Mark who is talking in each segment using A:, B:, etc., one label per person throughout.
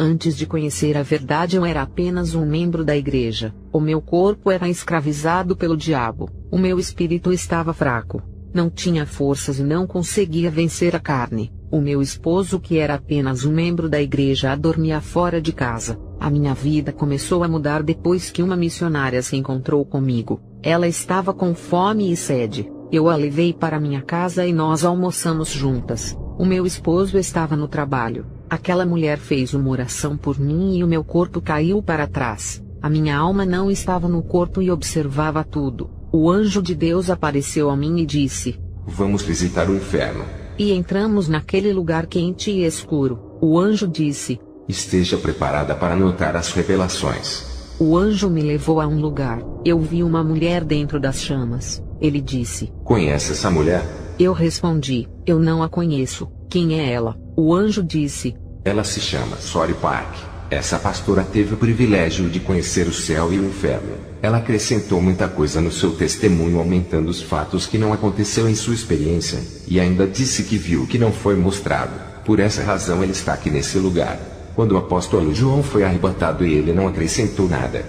A: Antes de conhecer a verdade eu era apenas um membro da igreja, o meu corpo era escravizado pelo diabo, o meu espírito estava fraco, não tinha forças e não conseguia vencer a carne, o meu esposo que era apenas um membro da igreja dormia fora de casa. A minha vida começou a mudar depois que uma missionária se encontrou comigo, ela estava com fome e sede, eu a levei para minha casa e nós almoçamos juntas, o meu esposo estava no trabalho. Aquela mulher fez uma oração por mim e o meu corpo caiu para trás. A minha alma não estava no corpo e observava tudo. O anjo de Deus apareceu a mim e disse:
B: Vamos visitar o inferno.
A: E entramos naquele lugar quente e escuro. O anjo disse:
B: Esteja preparada para notar as revelações.
A: O anjo me levou a um lugar. Eu vi uma mulher dentro das chamas. Ele disse:
B: Conhece essa mulher?
A: Eu respondi: Eu não a conheço. Quem é ela? O anjo disse:
B: Ela se chama Sori Park. Essa pastora teve o privilégio de conhecer o céu e o inferno. Ela acrescentou muita coisa no seu testemunho, aumentando os fatos que não aconteceu em sua experiência, e ainda disse que viu o que não foi mostrado. Por essa razão ele está aqui nesse lugar. Quando o apóstolo João foi arrebatado ele não acrescentou nada.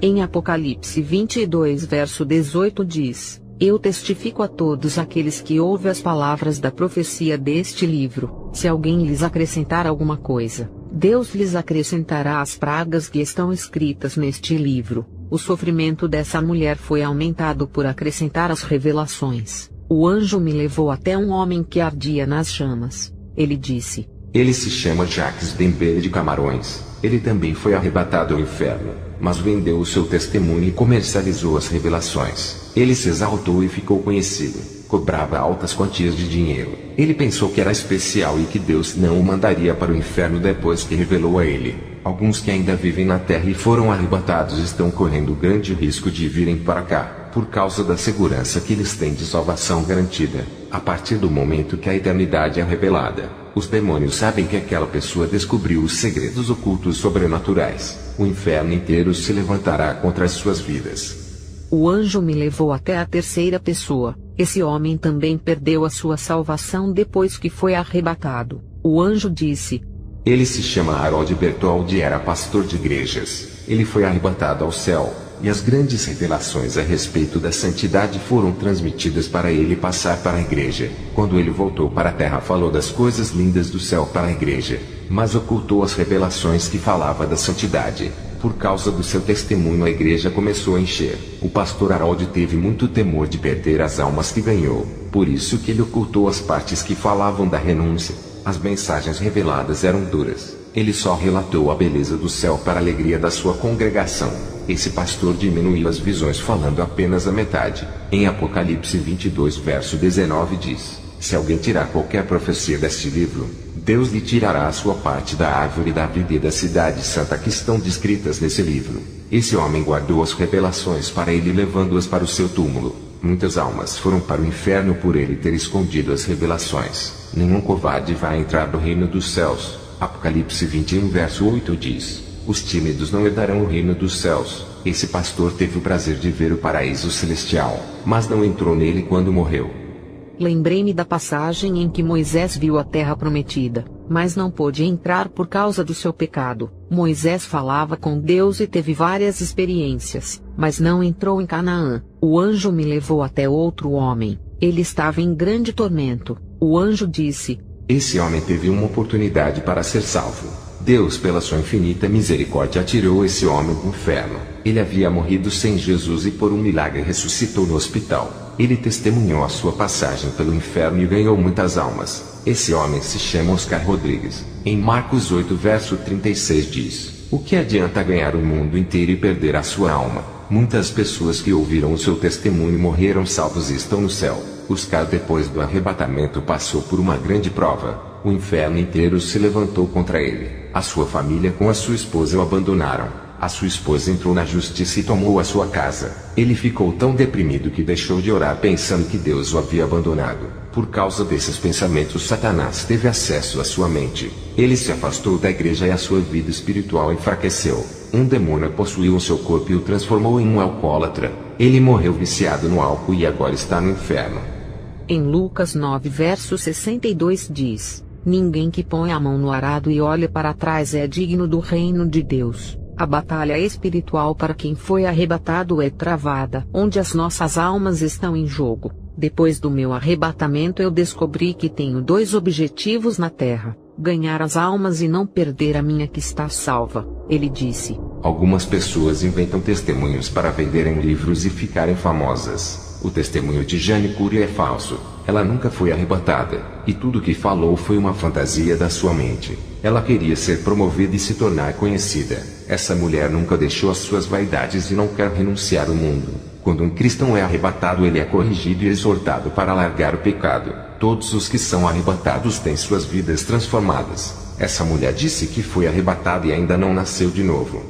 A: Em Apocalipse 22 verso 18 diz: Eu testifico a todos aqueles que ouvem as palavras da profecia deste livro, se alguém lhes acrescentar alguma coisa, Deus lhes acrescentará as pragas que estão escritas neste livro. O sofrimento dessa mulher foi aumentado por acrescentar as revelações. O anjo me levou até um homem que ardia nas chamas. Ele disse:
B: Ele se chama Jacques Dembele de Camarões. Ele também foi arrebatado ao inferno, mas vendeu o seu testemunho e comercializou as revelações. Ele se exaltou e ficou conhecido, cobrava altas quantias de dinheiro. Ele pensou que era especial e que Deus não o mandaria para o inferno depois que revelou a ele. Alguns que ainda vivem na terra e foram arrebatados estão correndo grande risco de virem para cá, por causa da segurança que eles têm de salvação garantida. A partir do momento que a eternidade é revelada, os demônios sabem que aquela pessoa descobriu os segredos ocultos sobrenaturais. O inferno inteiro se levantará contra as suas vidas.
A: O anjo me levou até a terceira pessoa. Esse homem também perdeu a sua salvação depois que foi arrebatado. O anjo disse:
B: Ele se chama Harold Bertoldi e era pastor de igrejas. Ele foi arrebatado ao céu, e as grandes revelações a respeito da santidade foram transmitidas para ele passar para a igreja. Quando ele voltou para a terra falou das coisas lindas do céu para a igreja, mas ocultou as revelações que falava da santidade. Por causa do seu testemunho a igreja começou a encher. O pastor Harold teve muito temor de perder as almas que ganhou, por isso que ele ocultou as partes que falavam da renúncia. As mensagens reveladas eram duras. Ele só relatou a beleza do céu para a alegria da sua congregação. Esse pastor diminuiu as visões falando apenas a metade. Em Apocalipse 22 verso 19 diz: Se alguém tirar qualquer profecia deste livro, Deus lhe tirará a sua parte da árvore da vida e da cidade santa que estão descritas nesse livro. Esse homem guardou as revelações para ele levando-as para o seu túmulo. Muitas almas foram para o inferno por ele ter escondido as revelações. Nenhum covarde vai entrar no reino dos céus. Apocalipse 21 verso 8 diz: Os tímidos não herdarão o reino dos céus. Esse pastor teve o prazer de ver o paraíso celestial, mas não entrou nele quando morreu.
A: Lembrei-me da passagem em que Moisés viu a terra prometida, mas não pôde entrar por causa do seu pecado. Moisés falava com Deus e teve várias experiências, mas não entrou em Canaã. O anjo me levou até outro homem. Ele estava em grande tormento. O anjo disse:
B: Esse homem teve uma oportunidade para ser salvo. Deus, pela sua infinita misericórdia, atirou esse homem no inferno. Ele havia morrido sem Jesus e por um milagre ressuscitou no hospital. Ele testemunhou a sua passagem pelo inferno e ganhou muitas almas. Esse homem se chama Oscar Rodrigues. Em Marcos 8 verso 36 diz: O que adianta ganhar o mundo inteiro e perder a sua alma? Muitas pessoas que ouviram o seu testemunho morreram salvos e estão no céu. Oscar, depois do arrebatamento, passou por uma grande prova. O inferno inteiro se levantou contra ele. A sua família com a sua esposa o abandonaram. A sua esposa entrou na justiça e tomou a sua casa. Ele ficou tão deprimido que deixou de orar pensando que Deus o havia abandonado. Por causa desses pensamentos, Satanás teve acesso à sua mente. Ele se afastou da igreja e a sua vida espiritual enfraqueceu. Um demônio possuiu o seu corpo e o transformou em um alcoólatra. Ele morreu viciado no álcool e agora está no inferno.
A: Em Lucas 9 verso 62 diz: Ninguém que põe a mão no arado e olha para trás é digno do reino de Deus. A batalha espiritual para quem foi arrebatado é travada, onde as nossas almas estão em jogo. Depois do meu arrebatamento eu descobri que tenho 2 objetivos na terra: ganhar as almas e não perder a minha que está salva. Ele disse:
B: algumas pessoas inventam testemunhos para venderem livros e ficarem famosas. O testemunho de Jane Curry é falso. Ela nunca foi arrebatada, e tudo que falou foi uma fantasia da sua mente. Ela queria ser promovida e se tornar conhecida. Essa mulher nunca deixou as suas vaidades e não quer renunciar ao mundo. Quando um cristão é arrebatado, ele é corrigido e exortado para largar o pecado. Todos os que são arrebatados têm suas vidas transformadas. Essa mulher disse que foi arrebatada e ainda não nasceu de novo.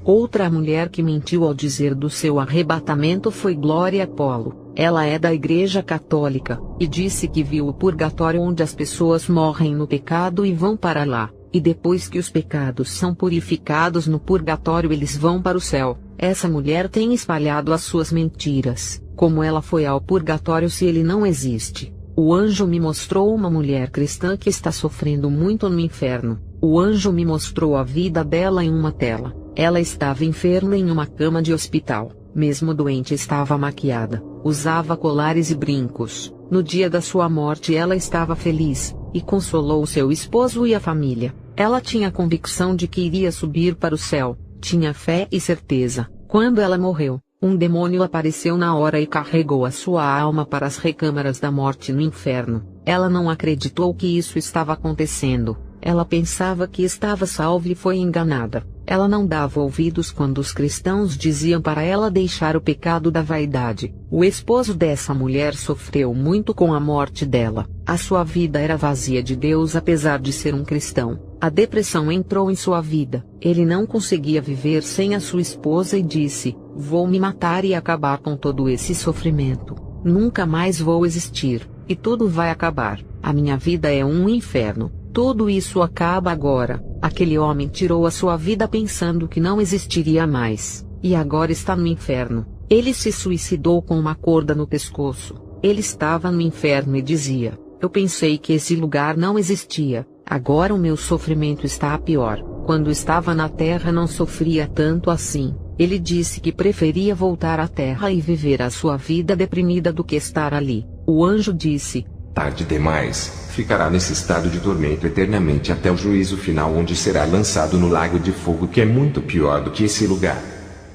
A: Outra mulher que mentiu ao dizer do seu arrebatamento foi Gloria Apollo. Ela é da Igreja Católica, e disse que viu o purgatório onde as pessoas morrem no pecado e vão para lá, e depois que os pecados são purificados no purgatório eles vão para o céu. Essa mulher tem espalhado as suas mentiras. Como ela foi ao purgatório se ele não existe? O anjo me mostrou uma mulher cristã que está sofrendo muito no inferno. O anjo me mostrou a vida dela em uma tela. Ela estava enferma em uma cama de hospital. Mesmo doente estava maquiada, usava colares e brincos. No dia da sua morte ela estava feliz, e consolou seu esposo e a família. Ela tinha convicção de que iria subir para o céu, tinha fé e certeza. Quando ela morreu, um demônio apareceu na hora e carregou a sua alma para as recâmaras da morte no inferno. Ela não acreditou que isso estava acontecendo. Ela pensava que estava salva e foi enganada. Ela não dava ouvidos quando os cristãos diziam para ela deixar o pecado da vaidade. O esposo dessa mulher sofreu muito com a morte dela. A sua vida era vazia de Deus apesar de ser um cristão. A depressão entrou em sua vida. Ele não conseguia viver sem a sua esposa e disse: vou me matar e acabar com todo esse sofrimento. Nunca mais vou existir, e tudo vai acabar. A minha vida é um inferno. Tudo isso acaba agora. Aquele homem tirou a sua vida pensando que não existiria mais, e agora está no inferno. Ele se suicidou com uma corda no pescoço. Ele estava no inferno e dizia: eu pensei que esse lugar não existia, agora o meu sofrimento está pior. Quando estava na terra não sofria tanto assim. Ele disse que preferia voltar à terra e viver a sua vida deprimida do que estar ali. O anjo disse:
B: tarde demais. Ficará nesse estado de tormento eternamente até o juízo final, onde será lançado no lago de fogo, que é muito pior do que esse lugar.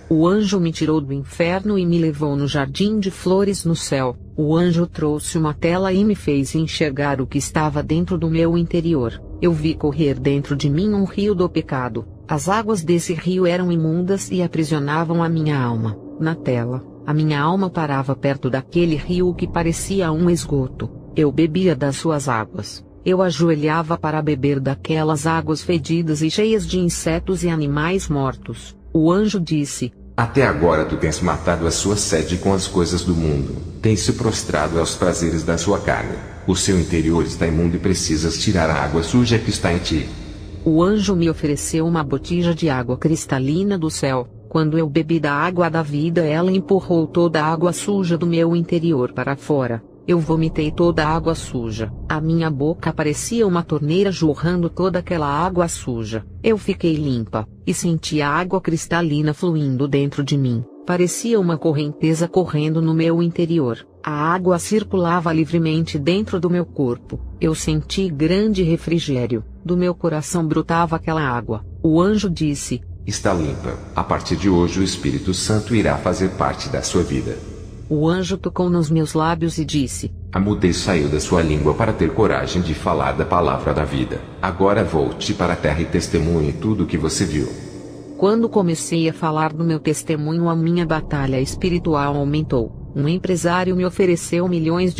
A: O anjo me tirou do inferno e me levou no jardim de flores no céu. O anjo trouxe uma tela e me fez enxergar o que estava dentro do meu interior. Eu vi correr dentro de mim um rio do pecado. As águas desse rio eram imundas e aprisionavam a minha alma. Na tela, a minha alma parava perto daquele rio que parecia um esgoto. Eu bebia das suas águas. Eu ajoelhava para beber daquelas águas fedidas e cheias de insetos e animais mortos. O anjo disse:
B: até agora tu tens matado a sua sede com as coisas do mundo. Tens se prostrado aos prazeres da sua carne. O seu interior está imundo e precisas tirar a água suja que está em ti.
A: O anjo me ofereceu uma botija de água cristalina do céu. Quando eu bebi da água da vida, ela empurrou toda a água suja do meu interior para fora. Eu vomitei toda a água suja. A minha boca parecia uma torneira jorrando toda aquela água suja. Eu fiquei limpa, e senti a água cristalina fluindo dentro de mim. Parecia uma correnteza correndo no meu interior. A água circulava livremente dentro do meu corpo. Eu senti grande refrigério. Do meu coração brotava aquela água. O anjo disse:
B: está limpa. A partir de hoje o Espírito Santo irá fazer parte da sua vida.
A: O anjo tocou nos meus lábios e disse:
B: a mudez saiu da sua língua para ter coragem de falar da palavra da vida. Agora volte para a terra e testemunhe tudo o que você viu.
A: Quando comecei a falar do meu testemunho, a minha batalha espiritual aumentou. Um empresário me ofereceu $milhões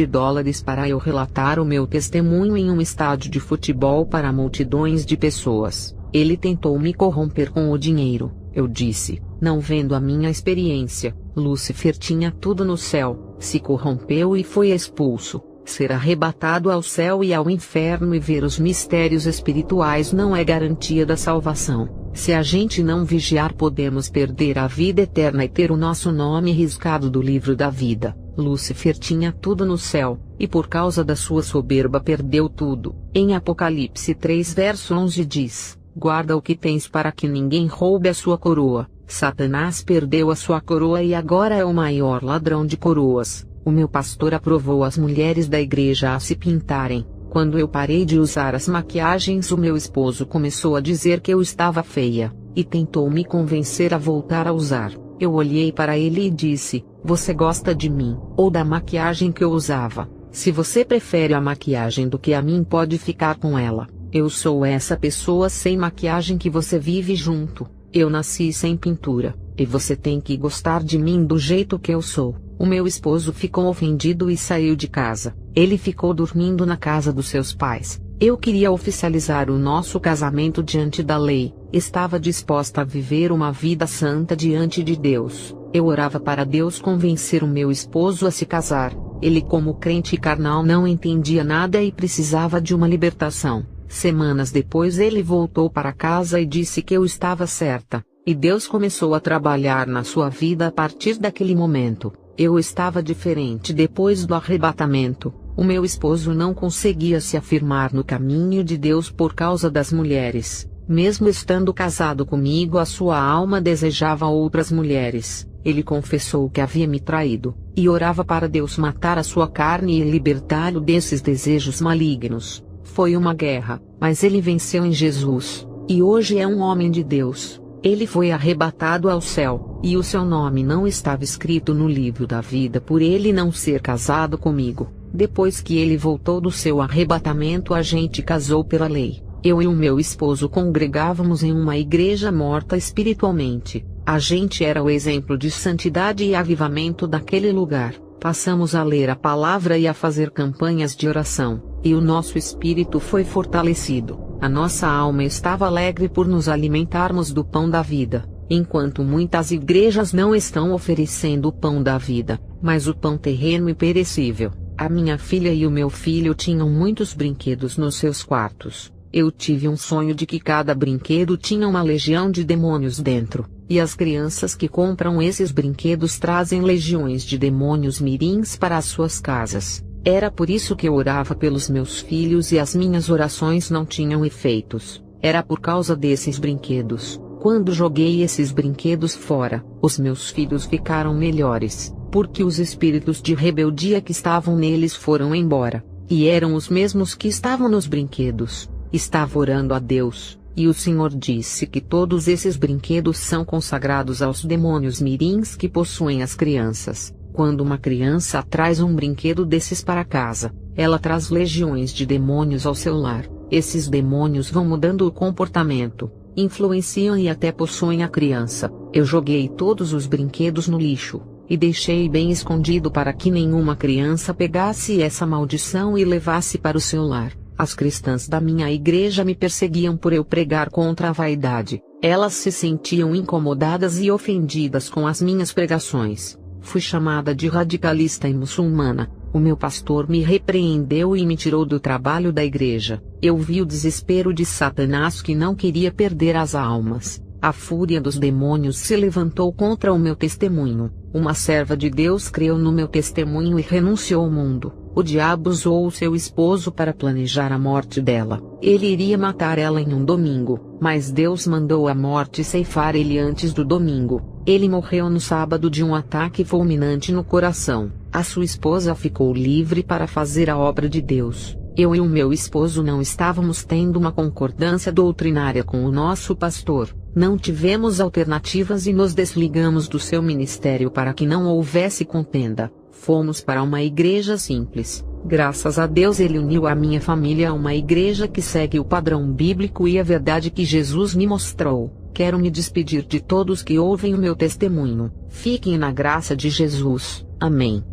A: para eu relatar o meu testemunho em um estádio de futebol para multidões de pessoas. Ele tentou me corromper com o dinheiro. Eu disse: não vendo a minha experiência. Lúcifer tinha tudo no céu, se corrompeu e foi expulso. Ser arrebatado ao céu e ao inferno e ver os mistérios espirituais não é garantia da salvação. Se a gente não vigiar, podemos perder a vida eterna e ter o nosso nome riscado do livro da vida. Lúcifer tinha tudo no céu, e por causa da sua soberba perdeu tudo. Em Apocalipse 3 verso 11 diz: guarda o que tens para que ninguém roube a sua coroa. Satanás perdeu a sua coroa e agora é o maior ladrão de coroas. O meu pastor aprovou as mulheres da igreja a se pintarem. Quando eu parei de usar as maquiagens, o meu esposo começou a dizer que eu estava feia, e tentou me convencer a voltar a usar. Eu olhei para ele e disse: você gosta de mim, ou da maquiagem que eu usava? Se você prefere a maquiagem do que a mim, pode ficar com ela. Eu sou essa pessoa sem maquiagem que você vive junto. Eu nasci sem pintura, e você tem que gostar de mim do jeito que eu sou. O meu esposo ficou ofendido e saiu de casa. Ele ficou dormindo na casa dos seus pais. Eu queria oficializar o nosso casamento diante da lei. Estava disposta a viver uma vida santa diante de Deus. Eu orava para Deus convencer o meu esposo a se casar. Ele, como crente carnal, não entendia nada e precisava de uma libertação. Semanas depois ele voltou para casa e disse que eu estava certa. E Deus começou a trabalhar na sua vida a partir daquele momento. Eu estava diferente depois do arrebatamento. O meu esposo não conseguia se afirmar no caminho de Deus por causa das mulheres. Mesmo estando casado comigo, a sua alma desejava outras mulheres. Ele confessou que havia me traído, e orava para Deus matar a sua carne e libertá-lo desses desejos malignos. Foi uma guerra, mas ele venceu em Jesus, e hoje é um homem de Deus. Ele foi arrebatado ao céu, e o seu nome não estava escrito no livro da vida por ele não ser casado comigo. Depois que ele voltou do seu arrebatamento, a gente casou pela lei. Eu e o meu esposo congregávamos em uma igreja morta espiritualmente. A gente era o exemplo de santidade e avivamento daquele lugar. Passamos a ler a palavra e a fazer campanhas de oração, e o nosso espírito foi fortalecido. A nossa alma estava alegre por nos alimentarmos do pão da vida, enquanto muitas igrejas não estão oferecendo o pão da vida, mas o pão terreno e perecível. A minha filha e o meu filho tinham muitos brinquedos nos seus quartos. Eu tive um sonho de que cada brinquedo tinha uma legião de demônios dentro, e as crianças que compram esses brinquedos trazem legiões de demônios mirins para as suas casas. Era por isso que eu orava pelos meus filhos e as minhas orações não tinham efeitos. Era por causa desses brinquedos. Quando joguei esses brinquedos fora, os meus filhos ficaram melhores, porque os espíritos de rebeldia que estavam neles foram embora, e eram os mesmos que estavam nos brinquedos. Estava orando a Deus, e o Senhor disse que todos esses brinquedos são consagrados aos demônios mirins que possuem as crianças. Quando uma criança traz um brinquedo desses para casa, ela traz legiões de demônios ao seu lar. Esses demônios vão mudando o comportamento, influenciam e até possuem a criança. Eu joguei todos os brinquedos no lixo, e deixei bem escondido para que nenhuma criança pegasse essa maldição e levasse para o seu lar. As cristãs da minha igreja me perseguiam por eu pregar contra a vaidade. Elas se sentiam incomodadas e ofendidas com as minhas pregações. Fui chamada de radicalista e muçulmana. O meu pastor me repreendeu e me tirou do trabalho da igreja. Eu vi o desespero de Satanás, que não queria perder as almas. A fúria dos demônios se levantou contra o meu testemunho. Uma serva de Deus creu no meu testemunho e renunciou ao mundo. O diabo usou o seu esposo para planejar a morte dela. Ele iria matar ela em um domingo, mas Deus mandou a morte ceifar ele antes do domingo. Ele morreu no sábado de um ataque fulminante no coração. A sua esposa ficou livre para fazer a obra de Deus. Eu e o meu esposo não estávamos tendo uma concordância doutrinária com o nosso pastor. Não tivemos alternativas e nos desligamos do seu ministério para que não houvesse contenda. Fomos para uma igreja simples. Graças a Deus ele uniu a minha família a uma igreja que segue o padrão bíblico e a verdade que Jesus me mostrou. Quero me despedir de todos que ouvem o meu testemunho. Fiquem na graça de Jesus. Amém.